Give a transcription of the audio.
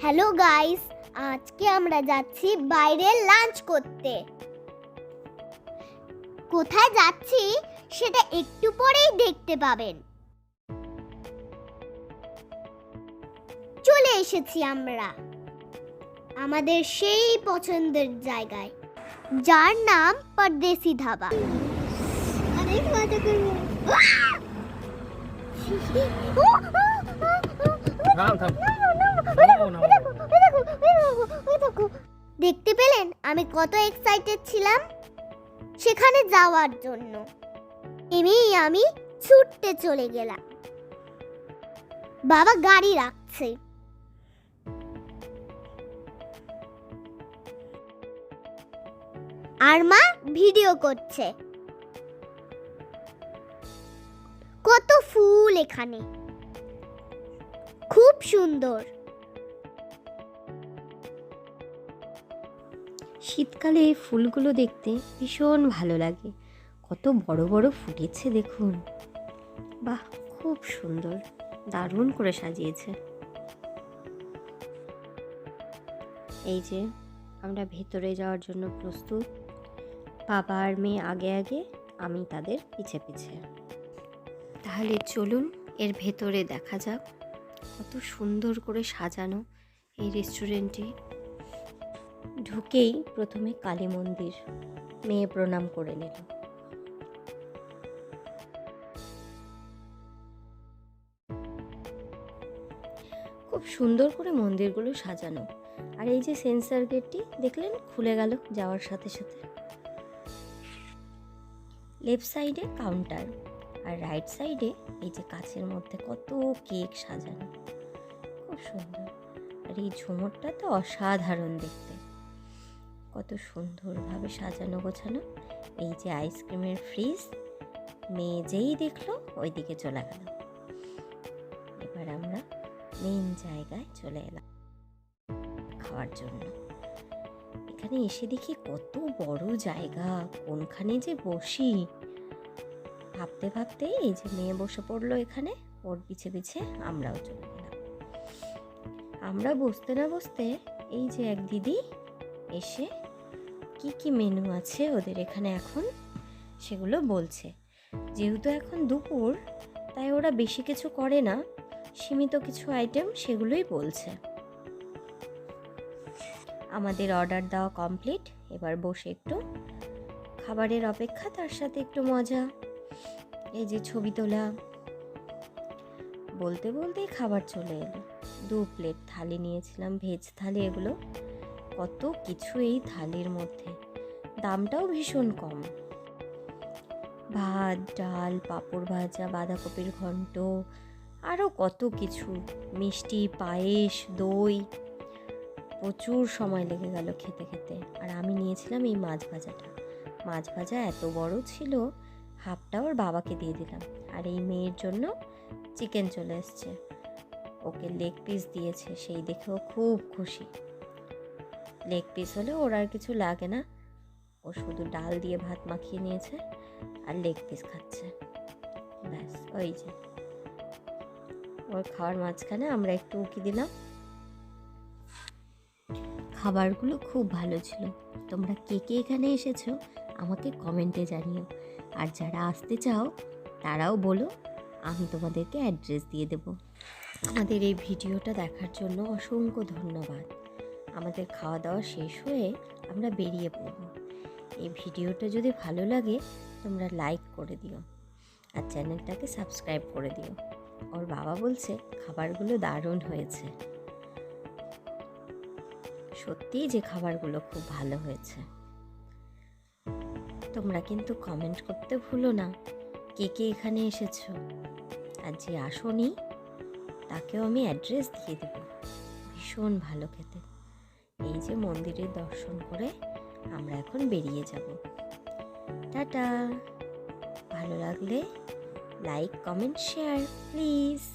Hello guys, আজকে আমরা যাচ্ছি বাইরে লাঞ্চ করতে। কোথায় যাচ্ছি সেটা একটু পরেই দেখতে পাবেন। চলে এসেছি আমরা আমাদের সেই পছন্দের জায়গায়, যার নাম পরদেশি ধাবা। অনেক মজা করব। দেখতে পেলেন আমি কত এক্সাইটেড ছিলাম সেখানে যাওয়ার জন্য। আমি ছুটতে চলে গেলাম। বাবা গাড়ি রাখছে। আর মা ভিডিও করছে। কত ফুল এখানে, খুব সুন্দর। শীতকালে এই ফুলগুলো দেখতে ভীষণ ভালো লাগে। কত বড় বড় ফুটেছে দেখুন। বাহ, খুব সুন্দর, দারুণ করে সাজিয়েছে। এই যে আমরা ভেতরে যাওয়ার জন্য প্রস্তুত। বাবা আর মেয়ে আগে আগে, আমি তাদের পিছে পিছে। তাহলে চলুন এর ভেতরে দেখা যাক কত সুন্দর করে সাজানো এই রেস্টুরেন্টটি। ঢুকেই প্রথমে কালী মন্দির, মেয়ে প্রণাম করে নিল। খুব সুন্দর করে মন্দিরগুলো সাজানো। আর এই যে সেন্সর গেটটি দেখলেন, খুলে গেল যাওয়ার সাথে সাথে। লেফট সাইডে কাউন্টার, আর রাইট সাইডে এই যে কাচের মধ্যে কত কেক সাজানো, খুব সুন্দর। আর এই ঝুমুরটা তো অসাধারণ দেখতে, কত সুন্দরভাবে সাজানো গোছানো। এই যে আইসক্রিমের ফ্রিজ, মেয়ে যেই দেখলো ওইদিকে চলে গেল। এবার আমরা মেইন জায়গায় চলে এলাম খাওয়ার জন্য। এখানে এসে দেখি কত বড় জায়গা, কোনখানে যে বসি ভাবতে ভাবতে এই যে মেয়ে বসে পড়লো এখানে, ওর পিছে পিছে আমরাও চলে গেলাম। আমরা বসতে না বসতে এই যে এক দিদি এসে কি কি মেনু আছে ওদের এখানে এখন সেগুলো বলছে। যেহেতু এখন দুপুর, তাই ওরা বেশি কিছু করে না, সীমিত কিছু আইটেম সেগুলোই বলছে। আমাদের অর্ডার দেওয়া কমপ্লিট। এবার বসে একটু খাবারের অপেক্ষা, তার সাথে একটু মজা। এই যে ছবি তোলা। বলতে বলতেই খাবার চলে এলো। 2 প্লেট থালি নিয়েছিলাম, ভেজ থালি। এগুলো কত কিছু এই থালির মধ্যে, দামটাও ভীষণ কম। ভাত, ডাল, পাঁপড় ভাজা, বাঁধাকপির ঘন্ট, আরও কত কিছু, মিষ্টি, পায়েস, দই। প্রচুর সময় লেগে গেল খেতে খেতে। আর আমি নিয়েছিলাম এই মাছ ভাজাটা। মাছ ভাজা এত বড় ছিল, হাফটা ওর বাবাকে দিয়ে দিলাম। আর এই মেয়ের জন্য চিকেন চলে এসছে, ওকে লেগ পিস দিয়েছে, সেই দেখেও খুব খুশি। লেগ পিস হলে ওর আর কিছু লাগে না, ও শুধু ডাল দিয়ে ভাত মাখিয়ে নিয়েছে আর লেগ পিস খাচ্ছে, ব্যাস। ওই যে ওর খাওয়ার মাঝখানে আমরা একটু উকি দিলাম। খাবারগুলো খুব ভালো ছিল। তোমরা কে কে এখানে এসেছো আমাকে কমেন্টে জানিও। আর যারা আসতে চাও তারাও বলো, আমি তোমাদেরকে অ্যাড্রেস দিয়ে দেব। আমাদের এই ভিডিওটা দেখার জন্য অসংখ্য ধন্যবাদ। আমাদের খাওয়া দাওয়া শেষ হয়ে আমরা বেরিয়ে পড়ব। এই ভিডিওটা যদি ভালো লাগে তোমরা লাইক করে দিও আর চ্যানেলটাকে সাবস্ক্রাইব করে দিও। ওর বাবা বলছে খাবারগুলো দারুণ হয়েছে। সত্যিই যে খাবারগুলো খুব ভালো হয়েছে। তোমরা কিন্তু কমেন্ট করতে ভুলো না কে কে এখানে এসেছো। আর যে আসোনি তাকেও আমি অ্যাড্রেস দিয়ে দেব। ভীষণ ভালো খেতে। এই যে মন্দিরের দর্শন করে আমরা এখন বেরিয়ে যাব। টাটা। ভালো লাগলে লাইক, কমেন্ট, শেয়ার প্লিজ।